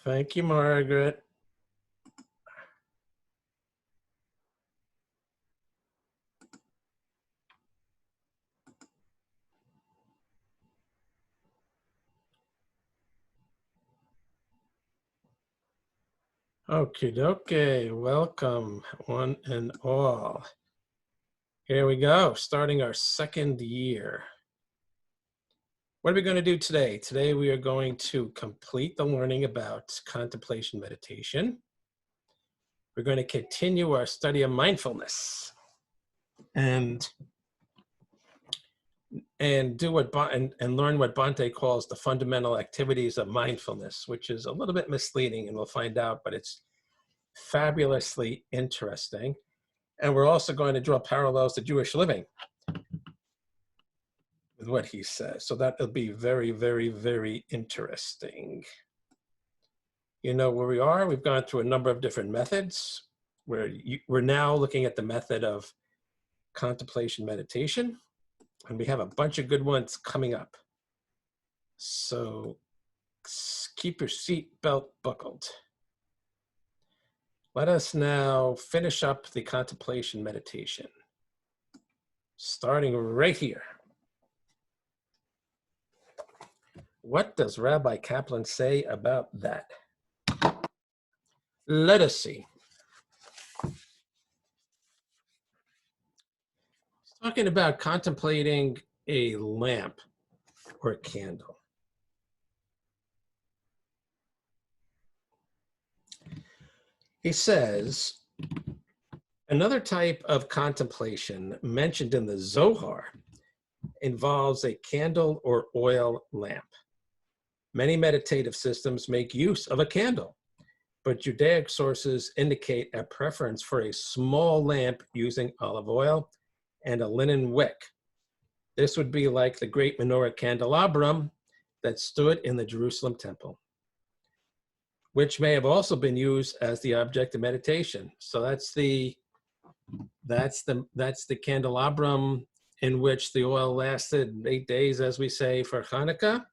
Thank you, Margaret. Okie dokie, welcome one and all. Here we go, starting our second year. What are we going to do today? Today we are going to complete the learning about contemplation meditation. We're going to continue our study of mindfulness and do what and learn what Bhante calls the fundamental activities of mindfulness, which is a little bit misleading, and we'll find out, but it's fabulously interesting. And we're also going to draw parallels to Jewish living with what he says. So that'll be very, very, very interesting. You know where we are. We've gone through a number of different methods. We're now looking at the method of contemplation meditation. And we have a bunch of good ones coming up. So keep your seat belt buckled. Let us now finish up the contemplation meditation, starting right here. What does Rabbi Kaplan say about that? Let us see. He's talking about contemplating a lamp or a candle. He says, another type of contemplation mentioned in the Zohar involves a candle or oil lamp. Many meditative systems make use of a candle, but Judaic sources indicate a preference for a small lamp using olive oil and a linen wick. This would be like the great menorah candelabrum that stood in the Jerusalem temple, which may have also been used as the object of meditation. So that's the candelabrum in which the oil lasted 8 days, as we say, for Hanukkah.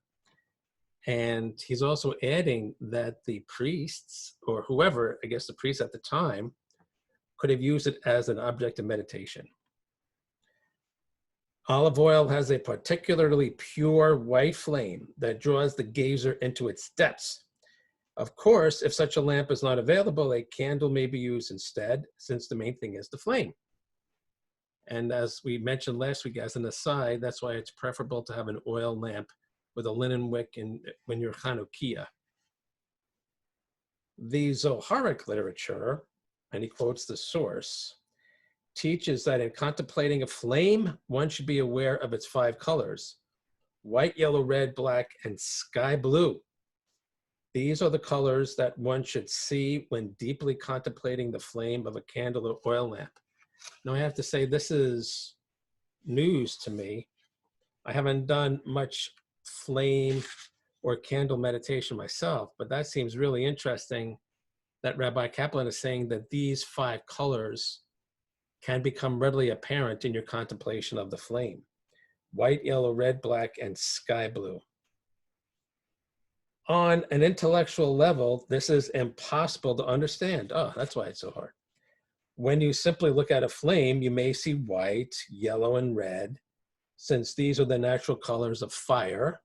And he's also adding that the priests, or whoever, I guess the priests at the time, could have used it as an object of meditation. Olive oil has a particularly pure white flame that draws the gazer into its depths. Of course, if such a lamp is not available, a candle may be used instead, since the main thing is the flame. And as we mentioned last week, as an aside, that's why it's preferable to have an oil lamp with a linen wick when you're Chanukiah. The Zoharic literature, and he quotes the source, teaches that in contemplating a flame, one should be aware of its 5 colors: white, yellow, red, black, and sky blue. These are the colors that one should see when deeply contemplating the flame of a candle or oil lamp. Now, I have to say, this is news to me. I haven't done much flame or candle meditation myself, but that seems really interesting that Rabbi Kaplan is saying that these 5 colors can become readily apparent in your contemplation of the flame: white, yellow, red, black, and sky blue. On an intellectual level, this is impossible to understand. Oh, that's why it's so hard. When you simply look at a flame, you may see white, yellow, and red, since these are the natural colors of fire.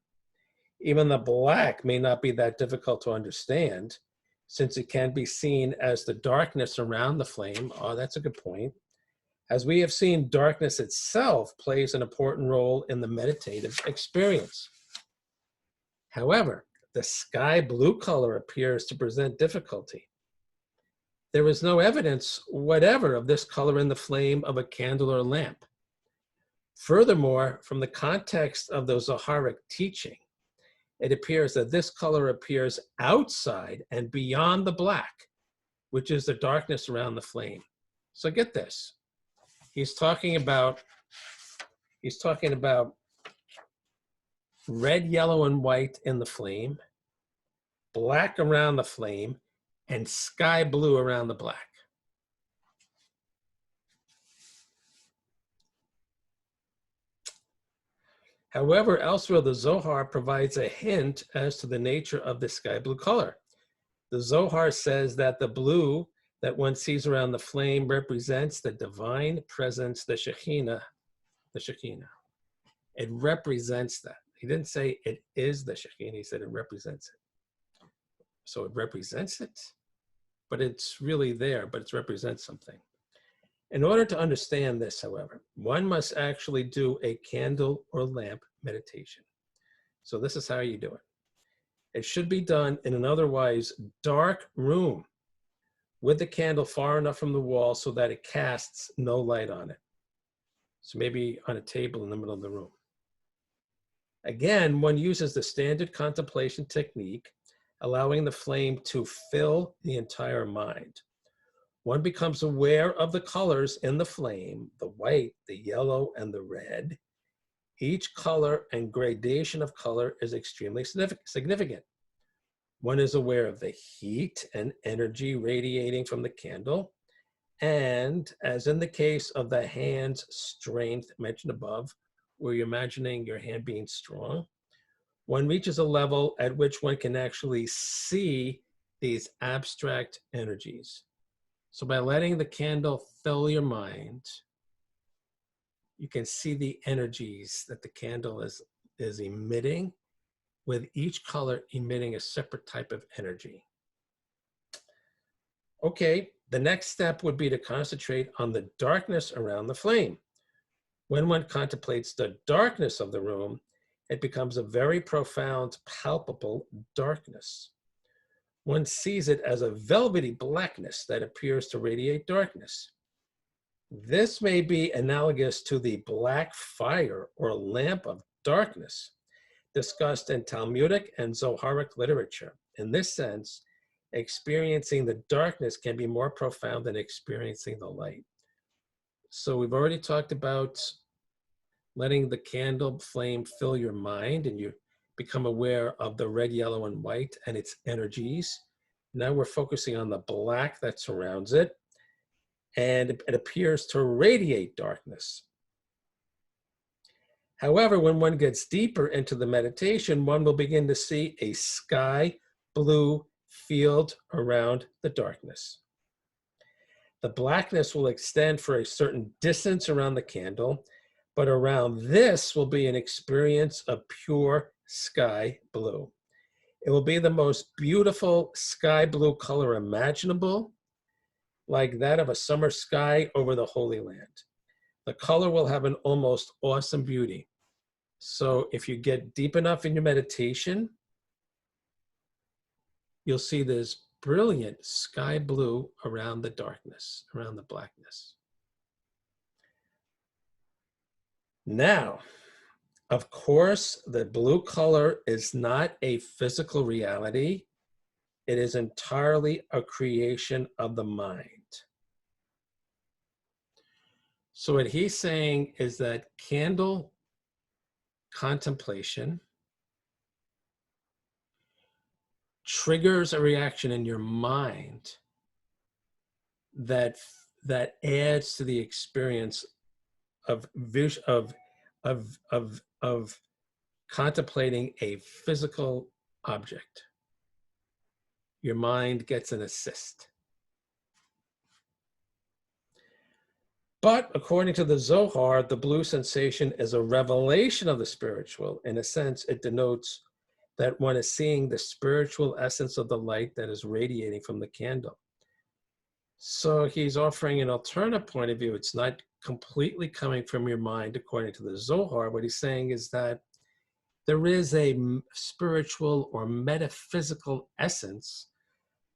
Even the black may not be that difficult to understand, since it can be seen as the darkness around the flame. Oh, that's a good point. As we have seen, darkness itself plays an important role in the meditative experience. However, the sky blue color appears to present difficulty. There is no evidence whatever of this color in the flame of a candle or lamp. Furthermore, from the context of the Zoharic teaching, it appears that this color appears outside and beyond the black, which is the darkness around the flame. So get this. He's talking about red, yellow, and white in the flame, black around the flame, and sky blue around the black. However, elsewhere, the Zohar provides a hint as to the nature of the sky blue color. The Zohar says that the blue that one sees around the flame represents the divine presence, the Shekhinah, the Shekhinah. It represents that. He didn't say it is the Shekhinah, he said it represents it. So it represents it, but it's really there, but it represents something. In order to understand this, however, one must actually do a candle or lamp meditation. So this is how you do it. It should be done in an otherwise dark room with the candle far enough from the wall so that it casts no light on it. So maybe on a table in the middle of the room. Again, one uses the standard contemplation technique, allowing the flame to fill the entire mind. One becomes aware of the colors in the flame, the white, the yellow, and the red. Each color and gradation of color is extremely significant. One is aware of the heat and energy radiating from the candle. And as in the case of the hand's strength mentioned above, where you're imagining your hand being strong, one reaches a level at which one can actually see these abstract energies. So by letting the candle fill your mind, you can see the energies that the candle is emitting, with each color emitting a separate type of energy. Okay, the next step would be to concentrate on the darkness around the flame. When one contemplates the darkness of the room, it becomes a very profound, palpable darkness. One sees it as a velvety blackness that appears to radiate darkness. This may be analogous to the black fire or lamp of darkness discussed in Talmudic and Zoharic literature. In this sense, experiencing the darkness can be more profound than experiencing the light. So we've already talked about letting the candle flame fill your mind, and you become aware of the red, yellow, and white and its energies. Now we're focusing on the black that surrounds it, and it appears to radiate darkness. However, when one gets deeper into the meditation, one will begin to see a sky blue field around the darkness. The blackness will extend for a certain distance around the candle, but around this will be an experience of pure sky blue. It will be the most beautiful sky blue color imaginable, like that of a summer sky over the Holy Land. The color will have an almost awesome beauty. So if you get deep enough in your meditation, you'll see this brilliant sky blue around the darkness, around the blackness. Now, of course, the blue color is not a physical reality. It is entirely a creation of the mind. So what he's saying is that candle contemplation triggers a reaction in your mind that adds to the experience of contemplating a physical object. Your mind gets an assist. But according to the Zohar, the blue sensation is a revelation of the spiritual. In a sense, it denotes that one is seeing the spiritual essence of the light that is radiating from the candle. So he's offering an alternative point of view. It's not completely coming from your mind, according to the Zohar. What he's saying is that there is a spiritual or metaphysical essence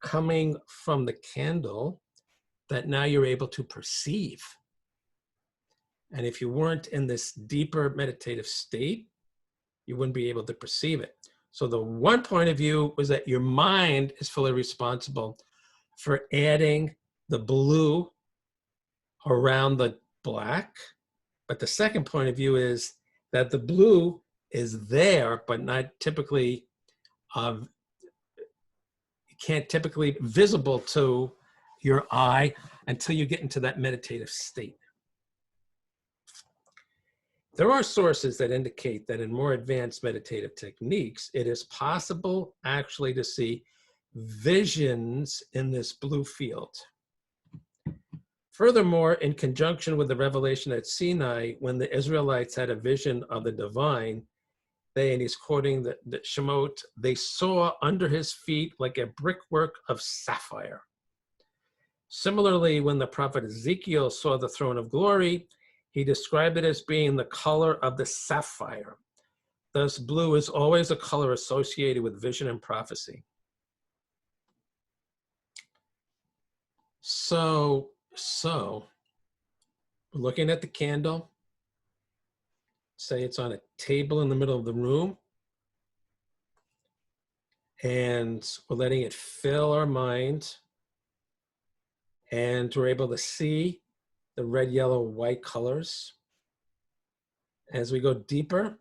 coming from the candle that now you're able to perceive. And if you weren't in this deeper meditative state, you wouldn't be able to perceive it. So the one point of view was that your mind is fully responsible for adding the blue around the black. But the second point of view is that the blue is there, but not typically, can't typically visible to your eye until you get into that meditative state. There are sources that indicate that in more advanced meditative techniques, it is possible actually to see visions in this blue field. Furthermore, in conjunction with the revelation at Sinai, when the Israelites had a vision of the divine, and he's quoting the Shemot, they saw under his feet like a brickwork of sapphire. Similarly, when the prophet Ezekiel saw the throne of glory, he described it as being the color of the sapphire. Thus, blue is always a color associated with vision and prophecy. So looking at the candle, say it's on a table in the middle of the room, and we're letting it fill our mind, and we're able to see the red, yellow, white colors. As we go deeper,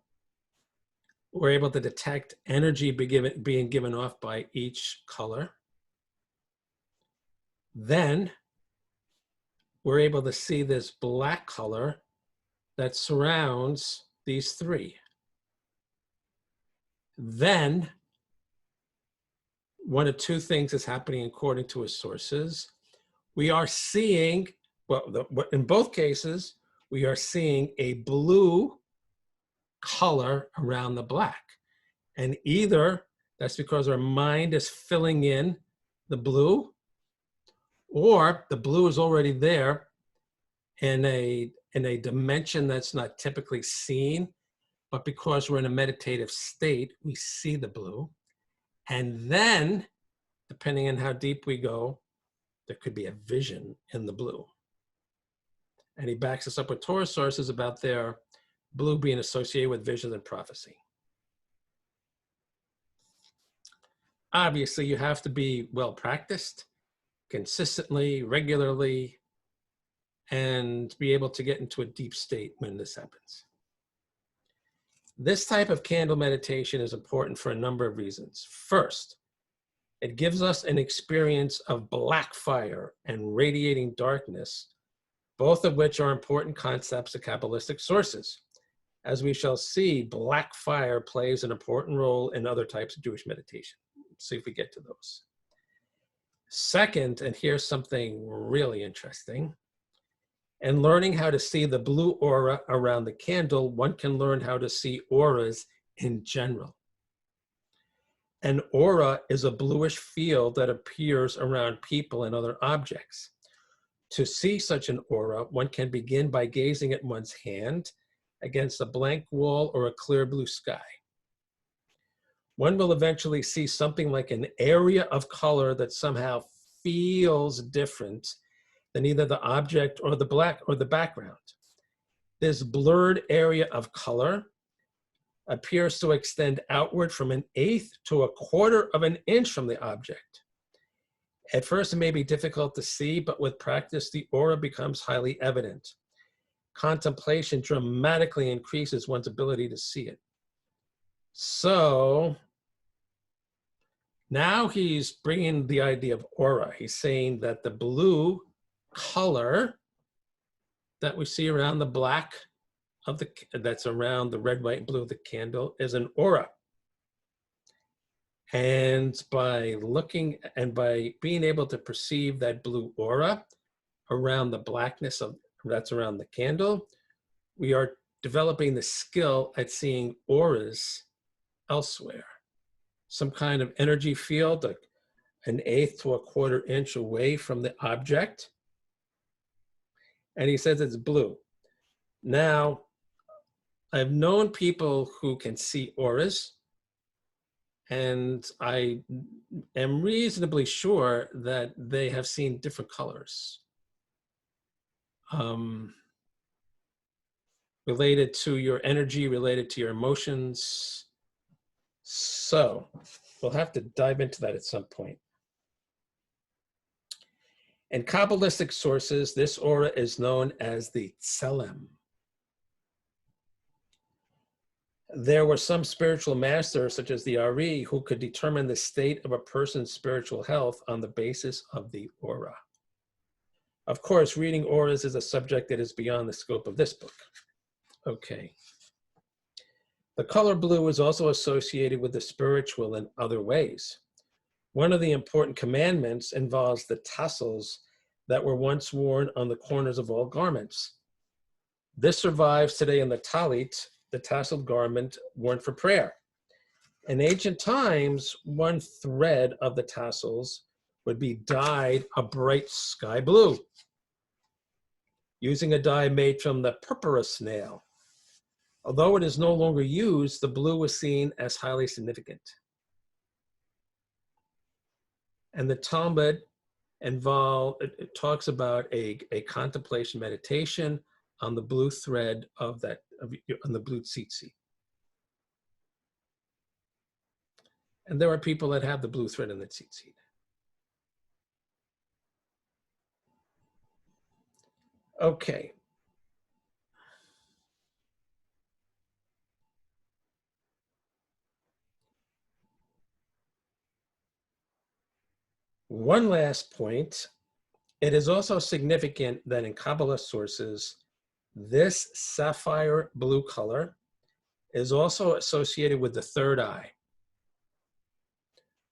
we're able to detect energy being given off by each color. Then we're able to see this black color that surrounds these three. Then one of two things is happening according to his sources. We are seeing, in both cases, we are seeing a blue color around the black. And either that's because our mind is filling in the blue, or the blue is already there in a dimension that's not typically seen, but because we're in a meditative state, we see the blue. And then, depending on how deep we go, there could be a vision in the blue. And he backs us up with Torah sources about their blue being associated with vision and prophecy. Obviously, you have to be well practiced, consistently, regularly, and be able to get into a deep state when this happens. This type of candle meditation is important for a number of reasons. First, it gives us an experience of black fire and radiating darkness, both of which are important concepts of Kabbalistic sources. As we shall see, black fire plays an important role in other types of Jewish meditation. Let's see if we get to those. Second, and here's something really interesting, in learning how to see the blue aura around the candle, one can learn how to see auras in general. An aura is a bluish field that appears around people and other objects. To see such an aura, one can begin by gazing at one's hand against a blank wall or a clear blue sky. One will eventually see something like an area of color that somehow feels different than either the object or the background. This blurred area of color appears to extend outward from 1/8 to 1/4 of an inch from the object. At first, it may be difficult to see, but with practice, the aura becomes highly evident. Contemplation dramatically increases one's ability to see it. So now he's bringing the idea of aura. He's saying that the blue color that we see around the black that's around the red, white, and blue of the candle is an aura. And by looking and by being able to perceive that blue aura around the blackness that's around the candle, we are developing the skill at seeing auras elsewhere. Some kind of energy field, like 1/8 to 1/4 inch away from the object. And he says it's blue. Now, I've known people who can see auras, and I am reasonably sure that they have seen different colors related to your energy, related to your emotions. So we'll have to dive into that at some point. In Kabbalistic sources, this aura is known as the Tselem. There were some spiritual masters, such as the Ari, who could determine the state of a person's spiritual health on the basis of the aura. Of course, reading auras is a subject that is beyond the scope of this book. Okay. The color blue is also associated with the spiritual in other ways. One of the important commandments involves the tassels that were once worn on the corners of all garments. This survives today in the talit, the tasseled garment worn for prayer. In ancient times, one thread of the tassels would be dyed a bright sky blue, using a dye made from the purpura snail. Although it is no longer used, the blue was seen as highly significant. And the Talmud it talks about a contemplation meditation on the blue thread on the blue tzitzit. And there are people that have the blue thread in the tzitzit. Okay. One last point. It is also significant that in Kabbalah sources, this sapphire blue color is also associated with the third eye.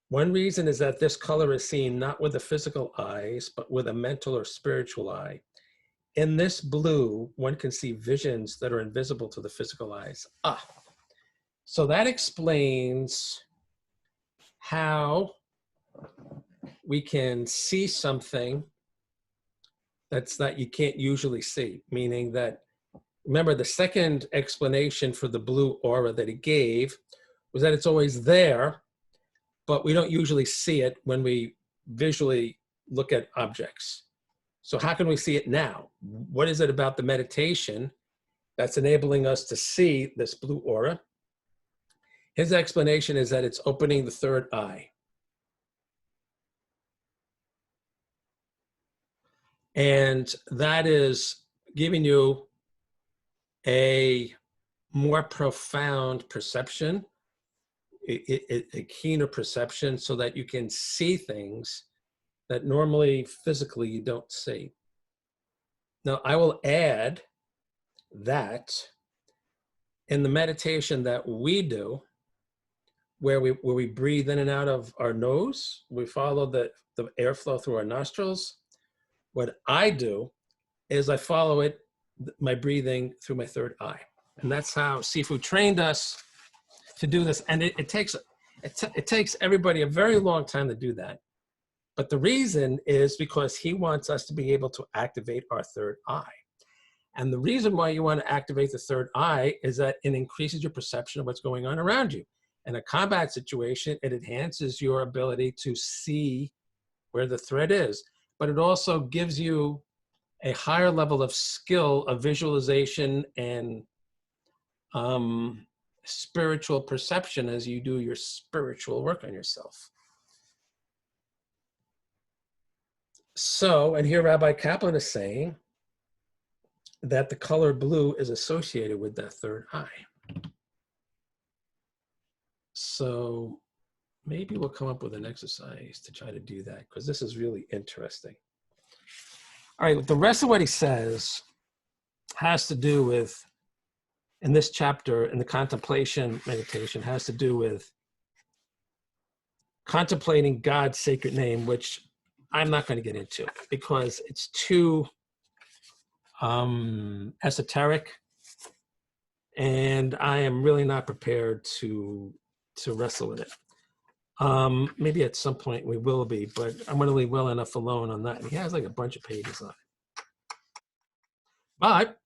One reason is that this color is seen not with the physical eyes, but with a mental or spiritual eye. In this blue, one can see visions that are invisible to the physical eyes. So that explains how we can see something that you can't usually see, meaning that, remember, the second explanation for the blue aura that he gave was that it's always there, but we don't usually see it when we visually look at objects. So how can we see it now? What is it about the meditation that's enabling us to see this blue aura? His explanation is that it's opening the third eye. And that is giving you a more profound perception, a keener perception, so that you can see things that normally physically you don't see. Now, I will add that in the meditation that we do, where we breathe in and out of our nose, we follow the airflow through our nostrils. What I do is I follow my breathing through my third eye. And that's how Sifu trained us to do this. And it takes everybody a very long time to do that. But the reason is because he wants us to be able to activate our third eye. And the reason why you want to activate the third eye is that it increases your perception of what's going on around you. In a combat situation, it enhances your ability to see where the threat is, but it also gives you a higher level of skill of visualization and spiritual perception as you do your spiritual work on yourself. So, and here Rabbi Kaplan is saying that the color blue is associated with that third eye. So maybe we'll come up with an exercise to try to do that, because this is really interesting. All right, the rest of what he says has to do with, in this chapter, in the contemplation meditation, has to do with contemplating God's sacred name, which I'm not going to get into because it's too esoteric, and I am really not prepared to wrestle with it. Maybe at some point we will be, but I'm going to leave well enough alone on that. He has like a bunch of pages on it. But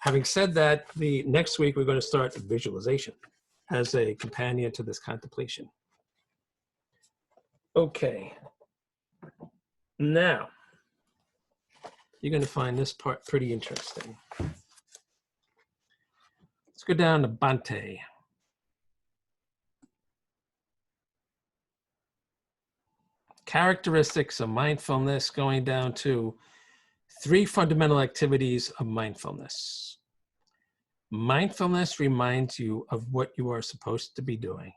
having said that, the next week we're going to start visualization as a companion to this contemplation. Okay. Now, you're going to find this part pretty interesting. Let's go down to Bhante. Characteristics of mindfulness, going down to 3 fundamental activities of mindfulness. Mindfulness reminds you of what you are supposed to be doing.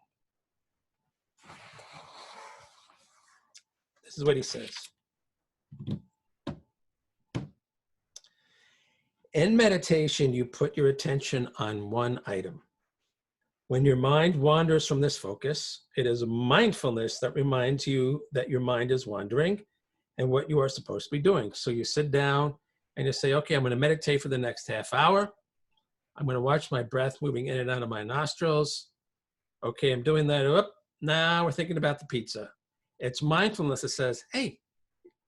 This is what he says. In meditation, you put your attention on one item. When your mind wanders from this focus, it is mindfulness that reminds you that your mind is wandering and what you are supposed to be doing. So you sit down and you say, okay, I'm going to meditate for the next half hour. I'm going to watch my breath moving in and out of my nostrils. Okay, I'm doing that. Oop, now we're thinking about the pizza. It's mindfulness that says, hey,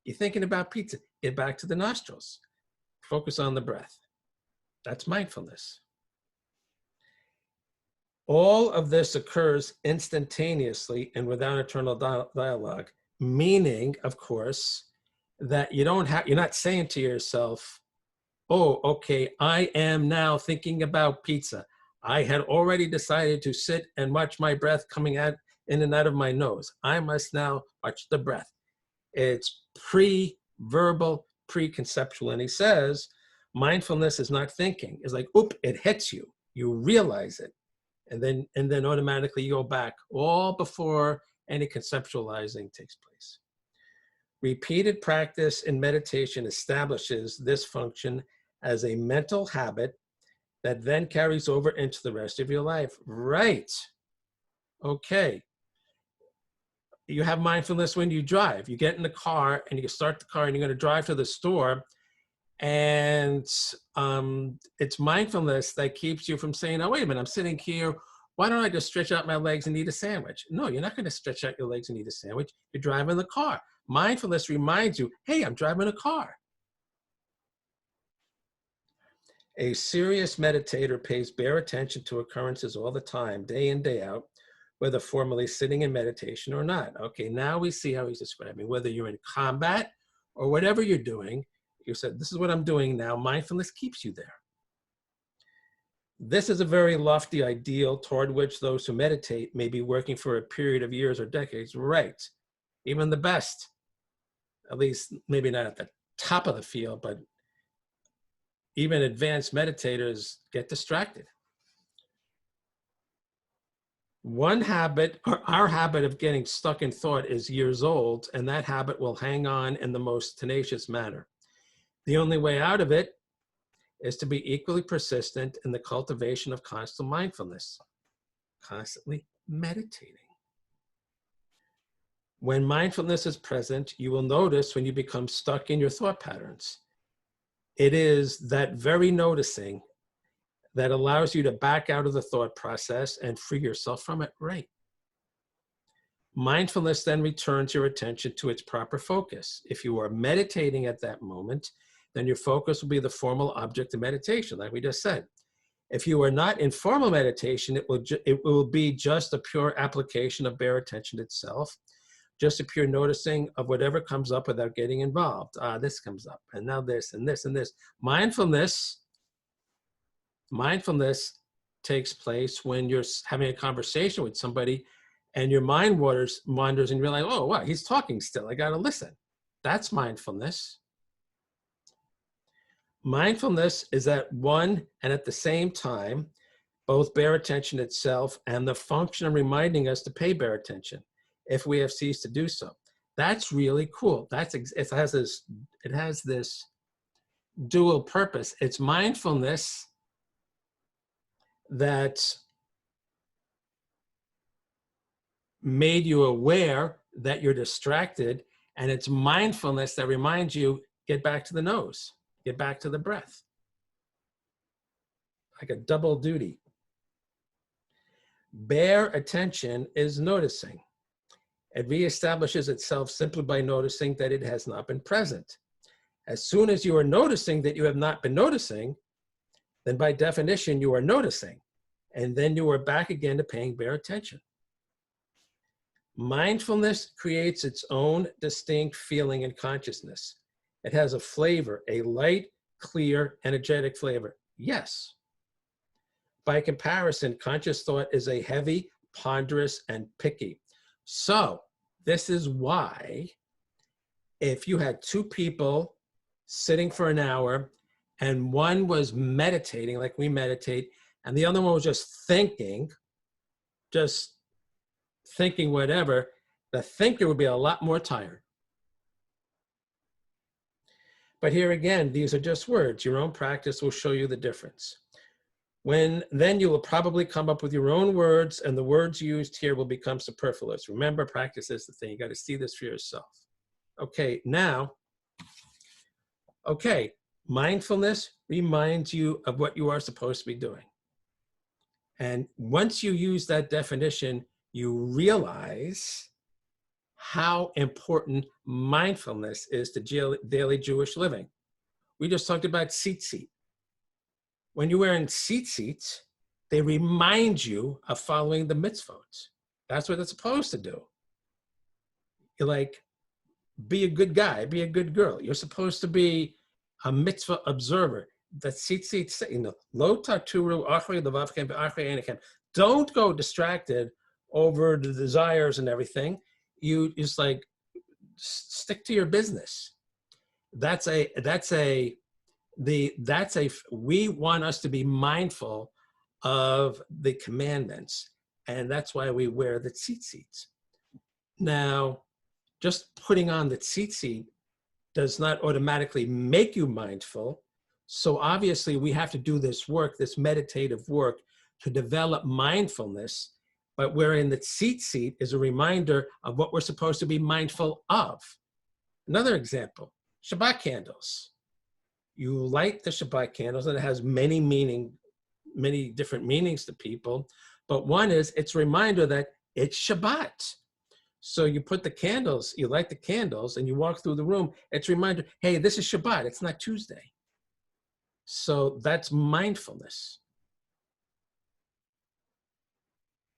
you're thinking about pizza. Get back to the nostrils. Focus on the breath. That's mindfulness. All of this occurs instantaneously and without internal dialogue, meaning, of course, that you're not saying to yourself, oh, okay, I am now thinking about pizza. I had already decided to sit and watch my breath coming out in and out of my nose. I must now watch the breath. It's pre-verbal, pre-conceptual. And he says, mindfulness is not thinking. It's like, oop, it hits you. You realize it. And then automatically you go back, all before any conceptualizing takes place. Repeated practice in meditation establishes this function as a mental habit that then carries over into the rest of your life. Right. Okay. You have mindfulness when you drive. You get in the car and you start the car and you're going to drive to the store. And it's mindfulness that keeps you from saying, oh, wait a minute, I'm sitting here. Why don't I just stretch out my legs and eat a sandwich? No, you're not going to stretch out your legs and eat a sandwich. You're driving the car. Mindfulness reminds you, hey, I'm driving a car. A serious meditator pays bare attention to occurrences all the time, day in, day out, whether formally sitting in meditation or not. Okay, now we see how he's describing, whether you're in combat or whatever you're doing. You said, this is what I'm doing now. Mindfulness keeps you there. This is a very lofty ideal toward which those who meditate may be working for a period of years or decades. Right. Even the best, at least maybe not at the top of the field, but even advanced meditators get distracted. One habit, or our habit of getting stuck in thought, is years old, and that habit will hang on in the most tenacious manner. The only way out of it is to be equally persistent in the cultivation of constant mindfulness, constantly meditating. When mindfulness is present, you will notice when you become stuck in your thought patterns. It is that very noticing that allows you to back out of the thought process and free yourself from it. Right. Mindfulness then returns your attention to its proper focus. If you are meditating at that moment, then your focus will be the formal object of meditation, like we just said. If you are not in formal meditation, it will be just a pure application of bare attention itself, just a pure noticing of whatever comes up without getting involved. This comes up, and now this, and this, and this. Mindfulness takes place when you're having a conversation with somebody and your mind wanders and you realize, oh, wow, he's talking still. I got to listen. That's mindfulness. Mindfulness is at one and at the same time, both bare attention itself and the function of reminding us to pay bare attention if we have ceased to do so. That's really cool. It has this dual purpose. It's mindfulness that made you aware that you're distracted, and it's mindfulness that reminds you, get back to the nose, get back to the breath. Like a double duty. Bare attention is noticing. It reestablishes itself simply by noticing that it has not been present. As soon as you are noticing that you have not been noticing, then by definition you are noticing, and then you are back again to paying bare attention. Mindfulness creates its own distinct feeling and consciousness. It has a flavor, a light, clear, energetic flavor. Yes. By comparison, conscious thought is a heavy, ponderous, and picky. So this is why if you had two people sitting for an hour and one was meditating like we meditate and the other one was just thinking whatever, the thinker would be a lot more tired. But here again, these are just words. Your own practice will show you the difference. then you will probably come up with your own words, and the words used here will become superfluous. Remember, practice is the thing. You got to see this for yourself. Okay, now, okay, mindfulness reminds you of what you are supposed to be doing. And once you use that definition, you realize how important mindfulness is to daily Jewish living. We just talked about tzitzit. When you're wearing tzitzit, they remind you of following the mitzvot. That's what it's supposed to do. You're like, be a good guy, be a good girl. You're supposed to be a mitzvah observer. The tzitzit, lo taturu achrei levavchem ve'achrei einechem. Don't go distracted over the desires and everything. You just like stick to your business. We want us to be mindful of the commandments, and that's why we wear the tzitzit. Now, just putting on the tzitzit does not automatically make you mindful. So obviously we have to do this work, this meditative work, to develop mindfulness. But wearing the tzitzit is a reminder of what we're supposed to be mindful of. Another example, Shabbat candles. You light the Shabbat candles, and it has many different meanings to people. But one is, it's a reminder that it's Shabbat. So you put the candles, you light the candles, and you walk through the room. It's a reminder, hey, this is Shabbat. It's not Tuesday. So that's mindfulness.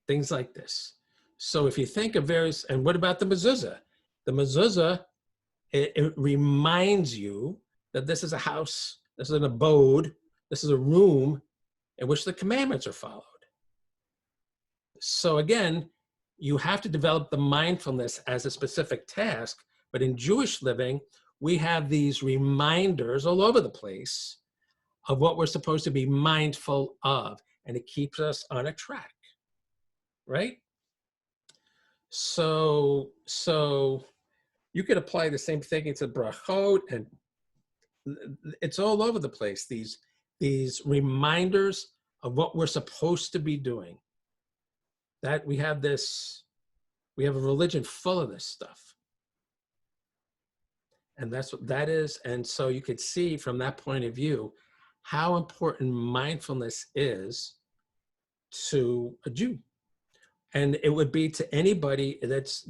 Things like this. So if you think of various, and what about the mezuzah? The mezuzah, it reminds you that this is a house, this is an abode, this is a room in which the commandments are followed. So again, you have to develop the mindfulness as a specific task, but in Jewish living, we have these reminders all over the place of what we're supposed to be mindful of, and it keeps us on a track, right? So you could apply the same thing to brachot, and it's all over the place, these reminders of what we're supposed to be doing. That we have a religion full of this stuff. And that's what that is. And so you could see from that point of view how important mindfulness is to a Jew. And it would be to anybody that's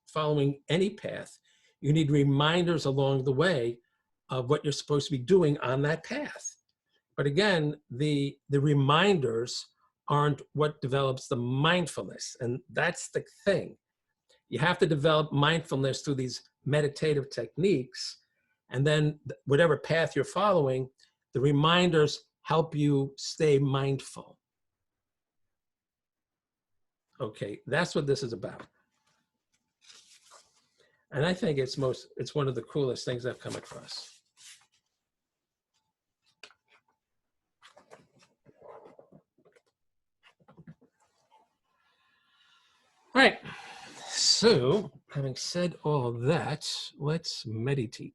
following any path. You need reminders along the way of what you're supposed to be doing on that path. But again, the reminders aren't what develops the mindfulness. And that's the thing. You have to develop mindfulness through these meditative techniques. And then whatever path you're following, the reminders help you stay mindful. Okay, that's what this is about. And I think it's one of the coolest things I've come across. All right, so having said all that, let's meditate.